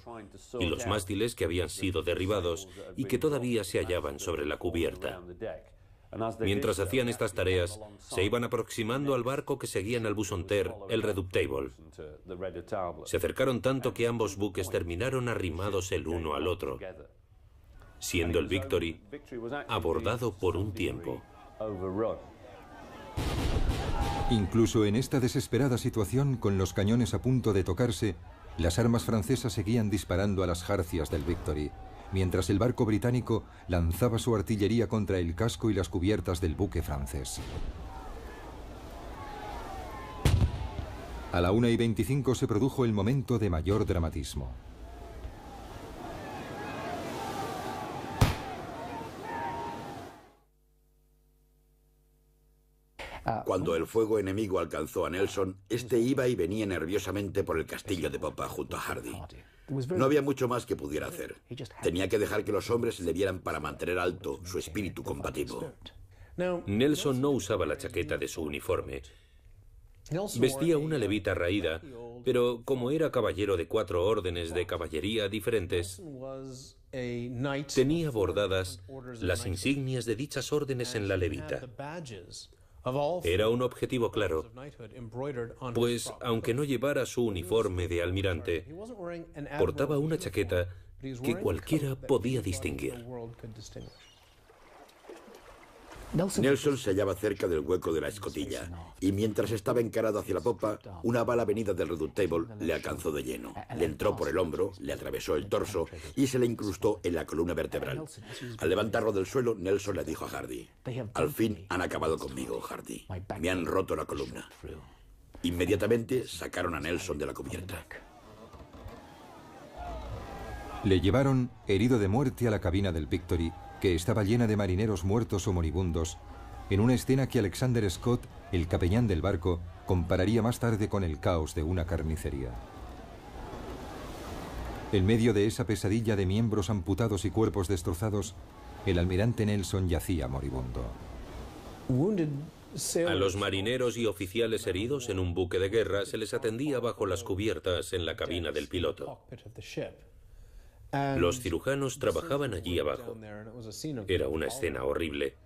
y los mástiles que habían sido derribados y que todavía se hallaban sobre la cubierta. Mientras hacían estas tareas, se iban aproximando al barco que seguían al Bucentaure, el Redoutable. Se acercaron tanto que ambos buques terminaron arrimados el uno al otro, siendo el Victory abordado por un tiempo. Incluso en esta desesperada situación, con los cañones a punto de tocarse, las armas francesas seguían disparando a las jarcias del Victory, mientras el barco británico lanzaba su artillería contra el casco y las cubiertas del buque francés. A la 1:25 se produjo el momento de mayor dramatismo. Cuando el fuego enemigo alcanzó a Nelson, este iba y venía nerviosamente por el castillo de popa junto a Hardy. No había mucho más que pudiera hacer. Tenía que dejar que los hombres le vieran para mantener alto su espíritu combativo. Nelson no usaba la chaqueta de su uniforme. Vestía una levita raída, pero como era caballero de 4 órdenes de caballería diferentes, tenía bordadas las insignias de dichas órdenes en la levita. Era un objetivo claro, pues aunque no llevara su uniforme de almirante, portaba una chaqueta que cualquiera podía distinguir. Nelson se hallaba cerca del hueco de la escotilla, y mientras estaba encarado hacia la popa, una bala venida del Redoutable le alcanzó de lleno. Le entró por el hombro, le atravesó el torso y se le incrustó en la columna vertebral. Al levantarlo del suelo, Nelson le dijo a Hardy: «Al fin han acabado conmigo, Hardy. Me han roto la columna». Inmediatamente sacaron a Nelson de la cubierta. Le llevaron, herido de muerte, a la cabina del Victory, que estaba llena de marineros muertos o moribundos, en una escena que Alexander Scott, el capellán del barco, compararía más tarde con el caos de una carnicería. En medio de esa pesadilla de miembros amputados y cuerpos destrozados, el almirante Nelson yacía moribundo. A los marineros y oficiales heridos en un buque de guerra se les atendía bajo las cubiertas en la cabina del piloto. Los cirujanos trabajaban allí abajo. Era una escena horrible.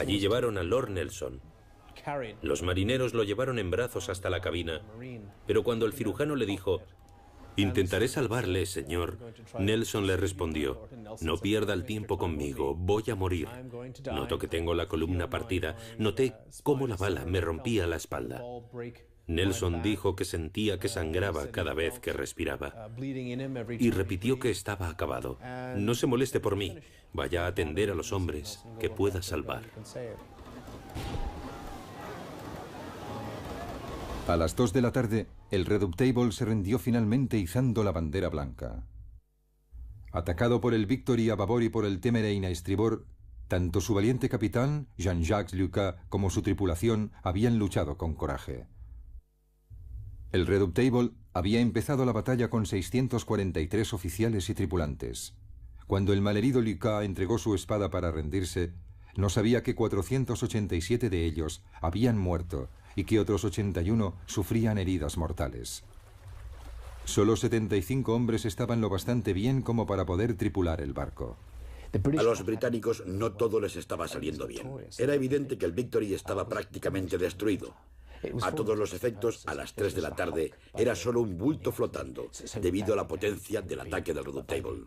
Allí llevaron a Lord Nelson. Los marineros lo llevaron en brazos hasta la cabina, pero cuando el cirujano le dijo: Intentaré salvarle, señor. Nelson le respondió, no pierda el tiempo conmigo, voy a morir. Noto que tengo la columna partida. Noté cómo la bala me rompía la espalda. Nelson dijo que sentía que sangraba cada vez que respiraba. Y repitió que estaba acabado. No se moleste por mí. Vaya a atender a los hombres que pueda salvar. A las 2 de la tarde, el Redoutable se rindió finalmente izando la bandera blanca. Atacado por el Victory a babor y por el Temerine a estribor, tanto su valiente capitán, Jean-Jacques Lucas, como su tripulación habían luchado con coraje. El Redoutable había empezado la batalla con 643 oficiales y tripulantes. Cuando el malherido Lucas entregó su espada para rendirse, no sabía que 487 de ellos habían muerto y que otros 81 sufrían heridas mortales. Solo 75 hombres estaban lo bastante bien como para poder tripular el barco. A los británicos no todo les estaba saliendo bien. Era evidente que el Victory estaba prácticamente destruido. A todos los efectos, a las 3 de la tarde, era solo un bulto flotando, debido a la potencia del ataque del Redoutable.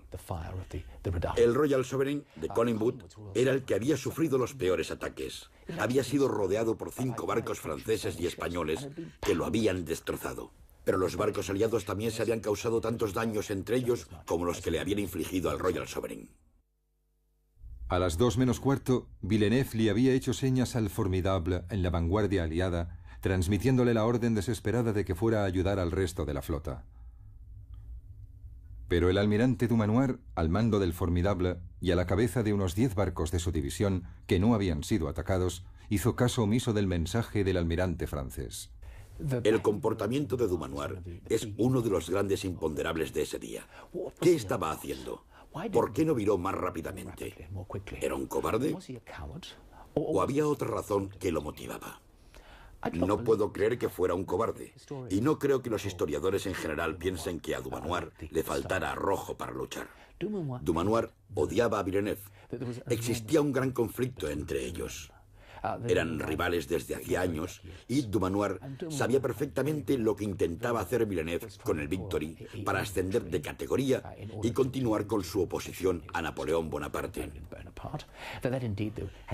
El Royal Sovereign de Collingwood era el que había sufrido los peores ataques. Había sido rodeado por 5 barcos franceses y españoles que lo habían destrozado. Pero los barcos aliados también se habían causado tantos daños entre ellos como los que le habían infligido al Royal Sovereign. A las 2 menos cuarto, Villeneuve le había hecho señas al Formidable en la vanguardia aliada, transmitiéndole la orden desesperada de que fuera a ayudar al resto de la flota. Pero el almirante Dumanoir, al mando del Formidable y a la cabeza de unos 10 barcos de su división que no habían sido atacados, hizo caso omiso del mensaje del almirante francés. El comportamiento de Dumanoir es uno de los grandes imponderables de ese día. ¿Qué estaba haciendo? ¿Por qué no viró más rápidamente? ¿Era un cobarde? ¿O había otra razón que lo motivaba? No puedo creer que fuera un cobarde, y no creo que los historiadores en general piensen que a Dumanoir le faltara arrojo para luchar. Dumanoir odiaba a Villeneuve. Existía un gran conflicto entre ellos. Eran rivales desde hacía años y Dumanoir sabía perfectamente lo que intentaba hacer Villeneuve con el Victory para ascender de categoría y continuar con su oposición a Napoleón Bonaparte.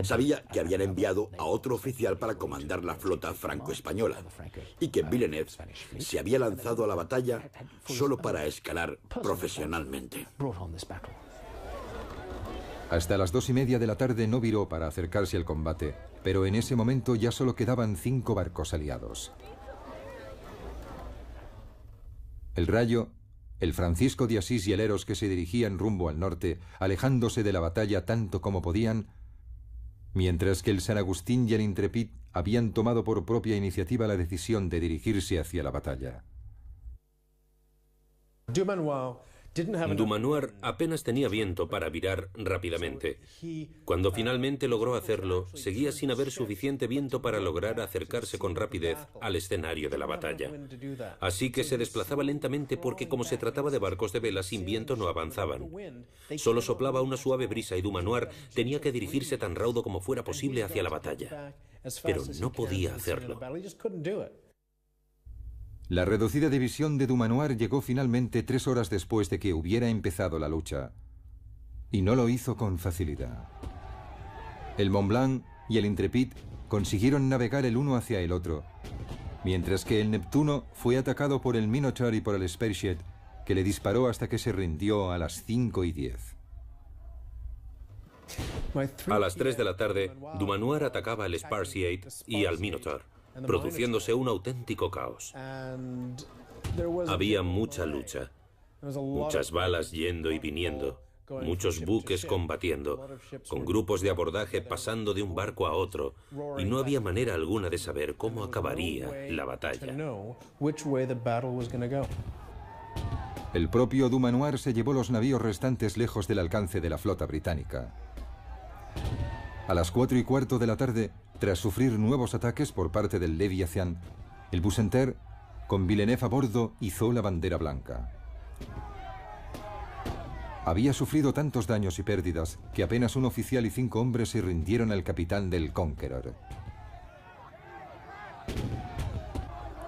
Sabía que habían enviado a otro oficial para comandar la flota franco-española y que Villeneuve se había lanzado a la batalla solo para escalar profesionalmente. Hasta las 2:30 de la tarde no viró para acercarse al combate, pero en ese momento ya solo quedaban 5 barcos aliados. El Rayo, el Francisco de Asís y el Eros, que se dirigían rumbo al norte, alejándose de la batalla tanto como podían, mientras que el San Agustín y el Intrepid habían tomado por propia iniciativa la decisión de dirigirse hacia la batalla. Dumanoir apenas tenía viento para virar rápidamente. Cuando finalmente logró hacerlo, seguía sin haber suficiente viento para lograr acercarse con rapidez al escenario de la batalla. Así que se desplazaba lentamente porque, como se trataba de barcos de vela, sin viento no avanzaban. Solo soplaba una suave brisa y Dumanoir tenía que dirigirse tan raudo como fuera posible hacia la batalla. Pero no podía hacerlo. La reducida división de Dumanoir llegó finalmente 3 horas después de que hubiera empezado la lucha. Y no lo hizo con facilidad. El Mont Blanc y el Intrepid consiguieron navegar el uno hacia el otro, mientras que el Neptuno fue atacado por el Minotaur y por el Spearhead, que le disparó hasta que se rindió a las 5:10. A las 3 de la tarde, Dumanoir atacaba al Spearhead y al Minotaur, produciéndose un auténtico caos. Había mucha lucha, muchas balas yendo y viniendo, muchos buques combatiendo, con grupos de abordaje pasando de un barco a otro, y no había manera alguna de saber cómo acabaría la batalla. El propio Dumanoir se llevó los navíos restantes lejos del alcance de la flota británica. A las 4:15 de la tarde, tras sufrir nuevos ataques por parte del Leviathan, el Bucentaure, con Villeneuve a bordo, izó la bandera blanca. Había sufrido tantos daños y pérdidas que apenas un oficial y 5 hombres se rindieron al capitán del Conqueror.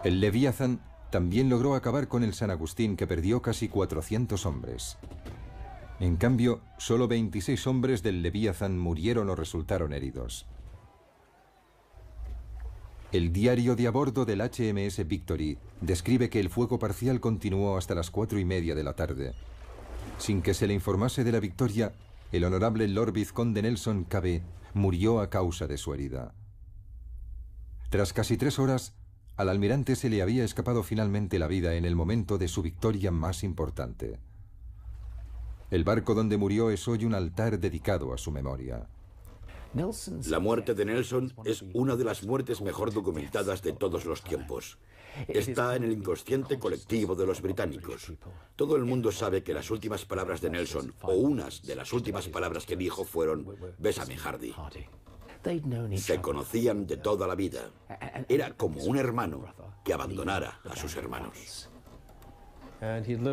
El Leviathan también logró acabar con el San Agustín, que perdió casi 400 hombres. En cambio, solo 26 hombres del Leviathan murieron o resultaron heridos. El diario de a bordo del HMS Victory describe que el fuego parcial continuó hasta las 4:30 de la tarde. Sin que se le informase de la victoria, el honorable Lord Vizconde Nelson Cabé murió a causa de su herida. Tras casi 3 horas, al almirante se le había escapado finalmente la vida en el momento de su victoria más importante. El barco donde murió es hoy un altar dedicado a su memoria. La muerte de Nelson es una de las muertes mejor documentadas de todos los tiempos. Está en el inconsciente colectivo de los británicos. Todo el mundo sabe que las últimas palabras de Nelson, o unas de las últimas palabras que dijo, fueron «Bésame, Hardy». Se conocían de toda la vida. Era como un hermano que abandonara a sus hermanos.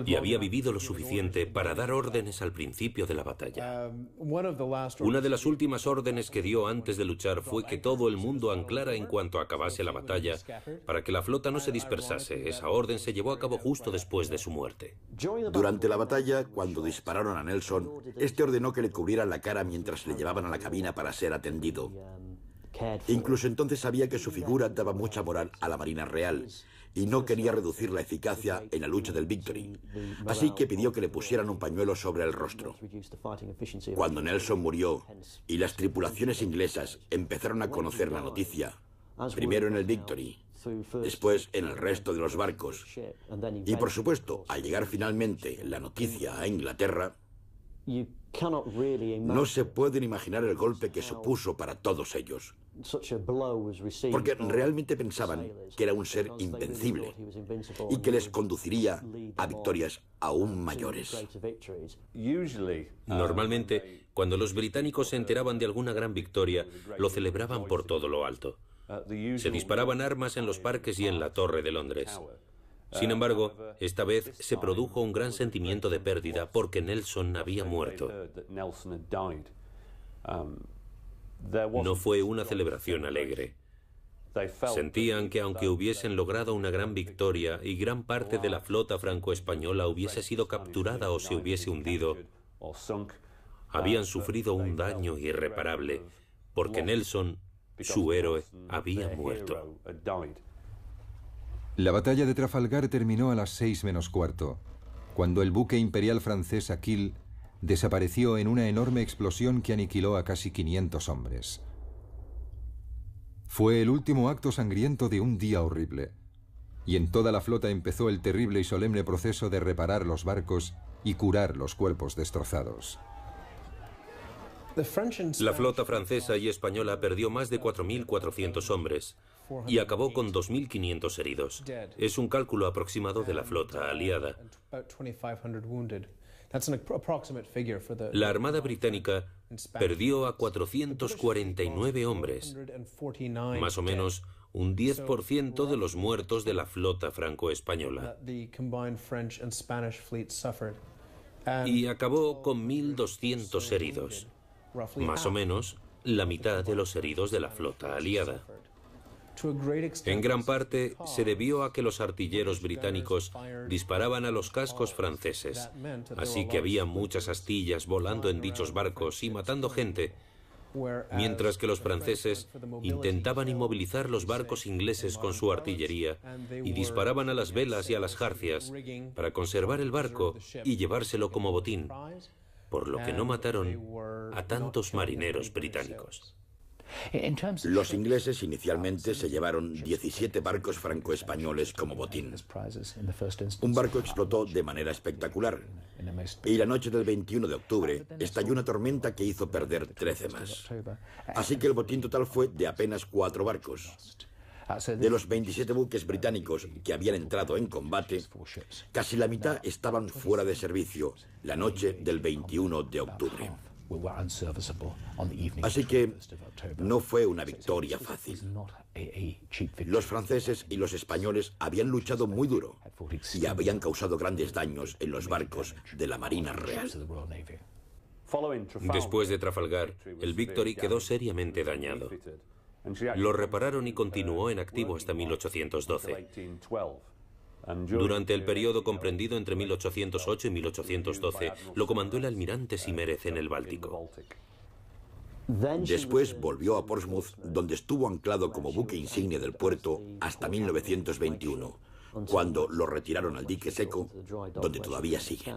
Y había vivido lo suficiente para dar órdenes al principio de la batalla. Una de las últimas órdenes que dio antes de luchar fue que todo el mundo anclara en cuanto acabase la batalla para que la flota no se dispersase. Esa orden se llevó a cabo justo después de su muerte. Durante la batalla, cuando dispararon a Nelson, este ordenó que le cubrieran la cara mientras le llevaban a la cabina para ser atendido. Incluso entonces sabía que su figura daba mucha moral a la Marina Real y no quería reducir la eficacia en la lucha del Victory. Así que pidió que le pusieran un pañuelo sobre el rostro. Cuando Nelson murió y las tripulaciones inglesas empezaron a conocer la noticia, primero en el Victory, después en el resto de los barcos, y por supuesto, al llegar finalmente la noticia a Inglaterra, no se pueden imaginar el golpe que supuso para todos ellos. Porque realmente pensaban que era un ser invencible y que les conduciría a victorias aún mayores. Normalmente, cuando los británicos se enteraban de alguna gran victoria, lo celebraban por todo lo alto. Se disparaban armas en los parques y en la Torre de Londres. Sin embargo, esta vez se produjo un gran sentimiento de pérdida porque Nelson había muerto. No fue una celebración alegre. Sentían que aunque hubiesen logrado una gran victoria y gran parte de la flota franco-española hubiese sido capturada o se hubiese hundido, habían sufrido un daño irreparable porque Nelson, su héroe, había muerto. La batalla de Trafalgar terminó a las 6:15, cuando el buque imperial francés Aquile desapareció en una enorme explosión que aniquiló a casi 500 hombres. Fue el último acto sangriento de un día horrible, y en toda la flota empezó el terrible y solemne proceso de reparar los barcos y curar los cuerpos destrozados. La flota francesa y española perdió más de 4.400 hombres y acabó con 2.500 heridos. Es un cálculo aproximado de la flota aliada. La Armada Británica perdió a 449 hombres, más o menos un 10% de los muertos de la flota franco-española. Y acabó con 1.200 heridos, más o menos la mitad de los heridos de la flota aliada. En gran parte se debió a que los artilleros británicos disparaban a los cascos franceses, así que había muchas astillas volando en dichos barcos y matando gente, mientras que los franceses intentaban inmovilizar los barcos ingleses con su artillería y disparaban a las velas y a las jarcias para conservar el barco y llevárselo como botín, por lo que no mataron a tantos marineros británicos. Los ingleses inicialmente se llevaron 17 barcos franco-españoles como botín. Un barco explotó de manera espectacular y la noche del 21 de octubre estalló una tormenta que hizo perder 13 más. Así que el botín total fue de apenas 4 barcos. De los 27 buques británicos que habían entrado en combate, casi la mitad estaban fuera de servicio la noche del 21 de octubre. Así que no fue una victoria fácil. Los franceses y los españoles habían luchado muy duro y habían causado grandes daños en los barcos de la Marina Real. Después de Trafalgar, el Victory quedó seriamente dañado. Lo repararon y continuó en activo hasta 1812. Durante el periodo comprendido entre 1808 y 1812, lo comandó el almirante Simerez en el Báltico. Después volvió a Portsmouth, donde estuvo anclado como buque insignia del puerto hasta 1921, cuando lo retiraron al dique seco, donde todavía sigue.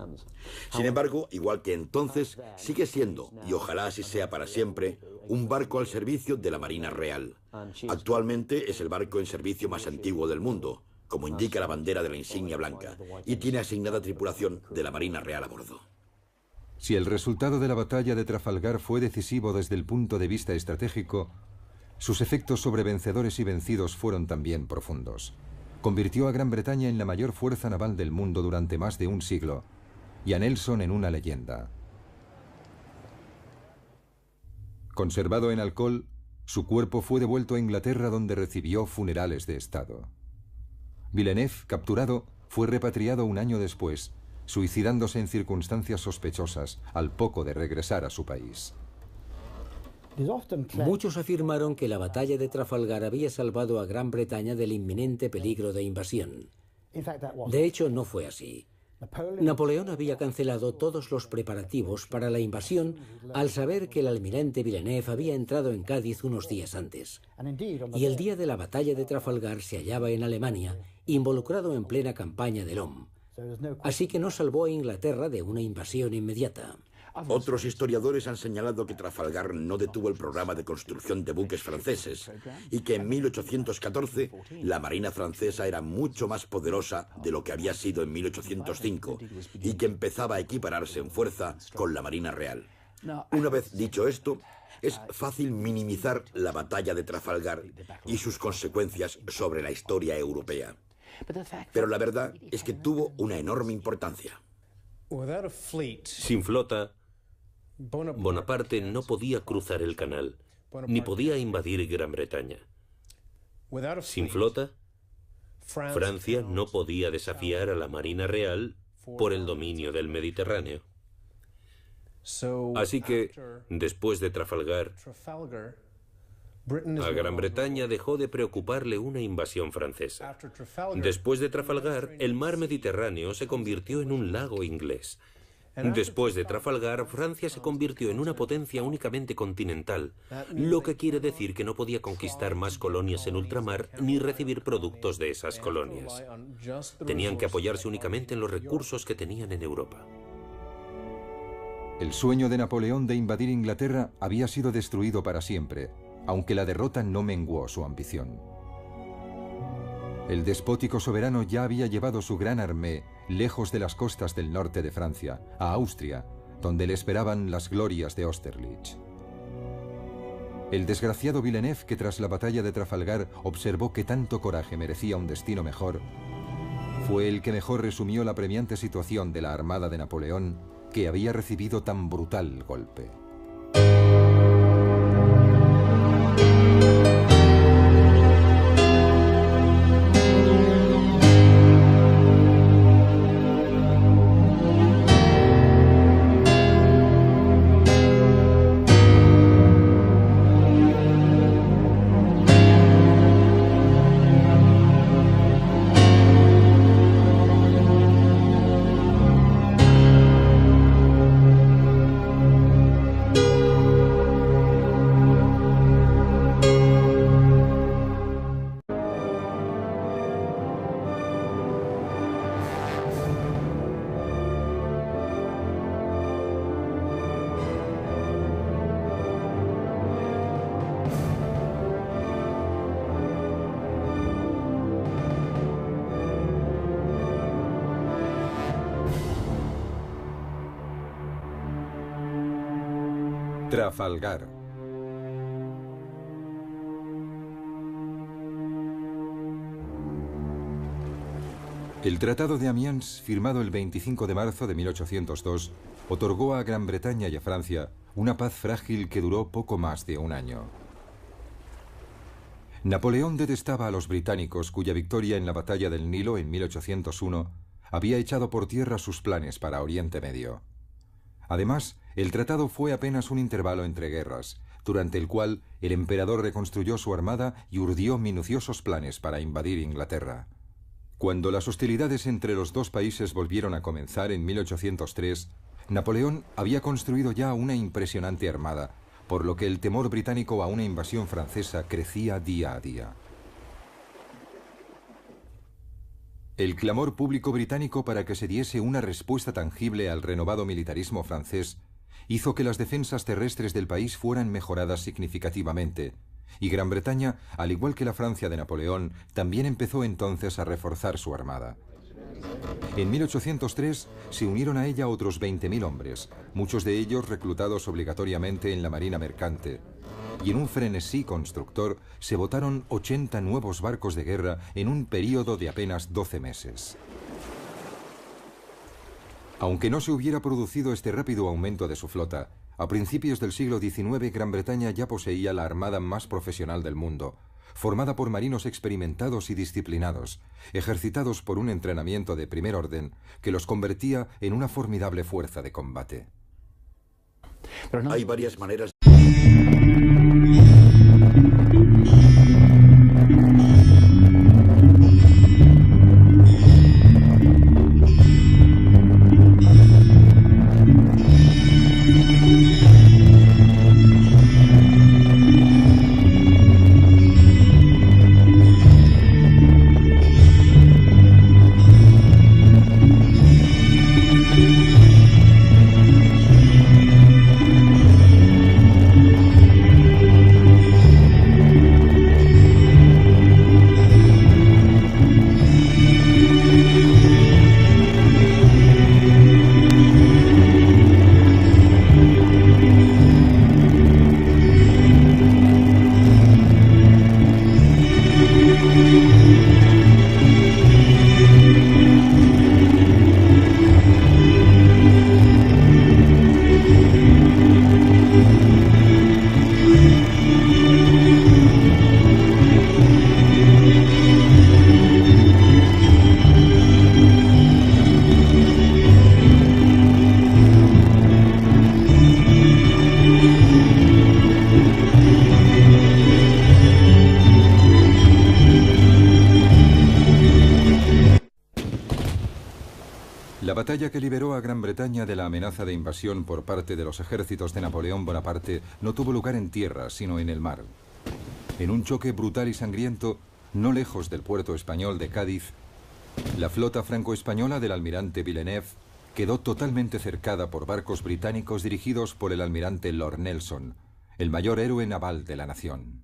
Sin embargo, igual que entonces, sigue siendo, y ojalá así sea para siempre, un barco al servicio de la Marina Real. Actualmente es el barco en servicio más antiguo del mundo, como indica la bandera de la insignia blanca, y tiene asignada tripulación de la Marina Real a bordo. Si el resultado de la batalla de Trafalgar fue decisivo desde el punto de vista estratégico, sus efectos sobre vencedores y vencidos fueron también profundos. Convirtió a Gran Bretaña en la mayor fuerza naval del mundo durante más de un siglo, y a Nelson en una leyenda. Conservado en Alcoll, su cuerpo fue devuelto a Inglaterra, donde recibió funerales de Estado. Villeneuve, capturado, fue repatriado un año después, suicidándose en circunstancias sospechosas al poco de regresar a su país. Muchos afirmaron que la batalla de Trafalgar había salvado a Gran Bretaña del inminente peligro de invasión. De hecho, no fue así. Napoleón había cancelado todos los preparativos para la invasión al saber que el almirante Villeneuve había entrado en Cádiz unos días antes. Y el día de la batalla de Trafalgar se hallaba en Alemania, involucrado en plena campaña de Lom. Así que no salvó a Inglaterra de una invasión inmediata. Otros historiadores han señalado que Trafalgar no detuvo el programa de construcción de buques franceses y que en 1814 la marina francesa era mucho más poderosa de lo que había sido en 1805 y que empezaba a equipararse en fuerza con la Marina Real. Una vez dicho esto, es fácil minimizar la batalla de Trafalgar y sus consecuencias sobre la historia europea. Pero la verdad es que tuvo una enorme importancia. Sin flota, Bonaparte no podía cruzar el canal, ni podía invadir Gran Bretaña. Sin flota, Francia no podía desafiar a la Marina Real por el dominio del Mediterráneo. Así que, después de Trafalgar, a Gran Bretaña dejó de preocuparle una invasión francesa. Después de Trafalgar, el mar Mediterráneo se convirtió en un lago inglés. Después de Trafalgar, Francia se convirtió en una potencia únicamente continental, lo que quiere decir que no podía conquistar más colonias en ultramar ni recibir productos de esas colonias. Tenían que apoyarse únicamente en los recursos que tenían en Europa. El sueño de Napoleón de invadir Inglaterra había sido destruido para siempre, aunque la derrota no menguó su ambición. El despótico soberano ya había llevado su gran armée lejos de las costas del norte de Francia, a Austria, donde le esperaban las glorias de Austerlitz. El desgraciado Villeneuve, que tras la batalla de Trafalgar observó que tanto coraje merecía un destino mejor, fue el que mejor resumió la apremiante situación de la armada de Napoleón, que había recibido tan brutal golpe. Trafalgar. El Tratado de Amiens, firmado el 25 de marzo de 1802, otorgó a Gran Bretaña y a Francia una paz frágil que duró poco más de un año. Napoleón detestaba a los británicos, cuya victoria en la batalla del Nilo en 1801 había echado por tierra sus planes para Oriente Medio. Además, el tratado fue apenas un intervalo entre guerras, durante el cual el emperador reconstruyó su armada y urdió minuciosos planes para invadir Inglaterra. Cuando las hostilidades entre los dos países volvieron a comenzar en 1803, Napoleón había construido ya una impresionante armada, por lo que el temor británico a una invasión francesa crecía día a día. El clamor público británico para que se diese una respuesta tangible al renovado militarismo francés hizo que las defensas terrestres del país fueran mejoradas significativamente, y Gran Bretaña, al igual que la Francia de Napoleón, también empezó entonces a reforzar su armada. En 1803 se unieron a ella otros 20.000 hombres, muchos de ellos reclutados obligatoriamente en la marina mercante, y en un frenesí constructor se botaron 80 nuevos barcos de guerra en un período de apenas 12 meses. Aunque no se hubiera producido este rápido aumento de su flota, a principios del siglo XIX Gran Bretaña ya poseía la armada más profesional del mundo, formada por marinos experimentados y disciplinados, ejercitados por un entrenamiento de primer orden que los convertía en una formidable fuerza de combate. Hay varias maneras. La batalla que liberó a Gran Bretaña de la amenaza de invasión por parte de los ejércitos de Napoleón Bonaparte no tuvo lugar en tierra, sino en el mar. En un choque brutal y sangriento, no lejos del puerto español de Cádiz, la flota franco-española del almirante Villeneuve quedó totalmente cercada por barcos británicos dirigidos por el almirante Lord Nelson, el mayor héroe naval de la nación.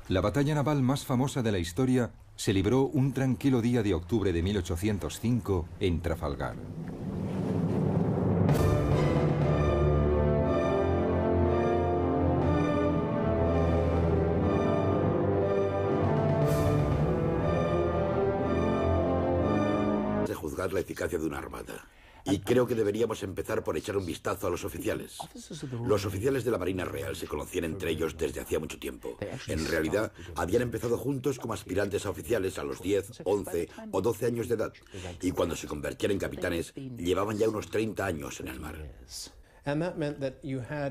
La batalla naval más famosa de la historia se libró un tranquilo día de octubre de 1805 en Trafalgar. De juzgar la eficacia de una armada. Y creo que deberíamos empezar por echar un vistazo a los oficiales. Los oficiales de la Marina Real se conocían entre ellos desde hacía mucho tiempo. En realidad, habían empezado juntos como aspirantes a oficiales a los 10, 11 o 12 años de edad. Y cuando se convertían en capitanes, llevaban ya unos 30 años en el mar.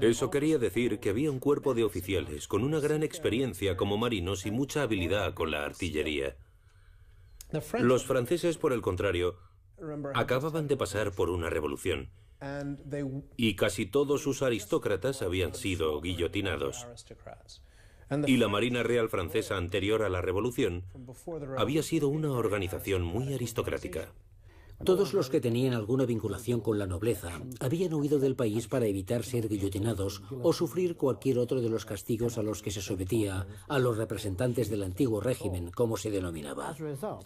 Eso quería decir que había un cuerpo de oficiales con una gran experiencia como marinos y mucha habilidad con la artillería. Los franceses, por el contrario, acababan de pasar por una revolución y casi todos sus aristócratas habían sido guillotinados. Y la Marina Real Francesa anterior a la revolución había sido una organización muy aristocrática. Todos los que tenían alguna vinculación con la nobleza habían huido del país para evitar ser guillotinados o sufrir cualquier otro de los castigos a los que se sometía a los representantes del antiguo régimen, como se denominaba.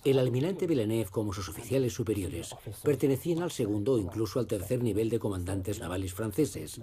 El almirante Villeneuve, como sus oficiales superiores, pertenecían al segundo o incluso al tercer nivel de comandantes navales franceses,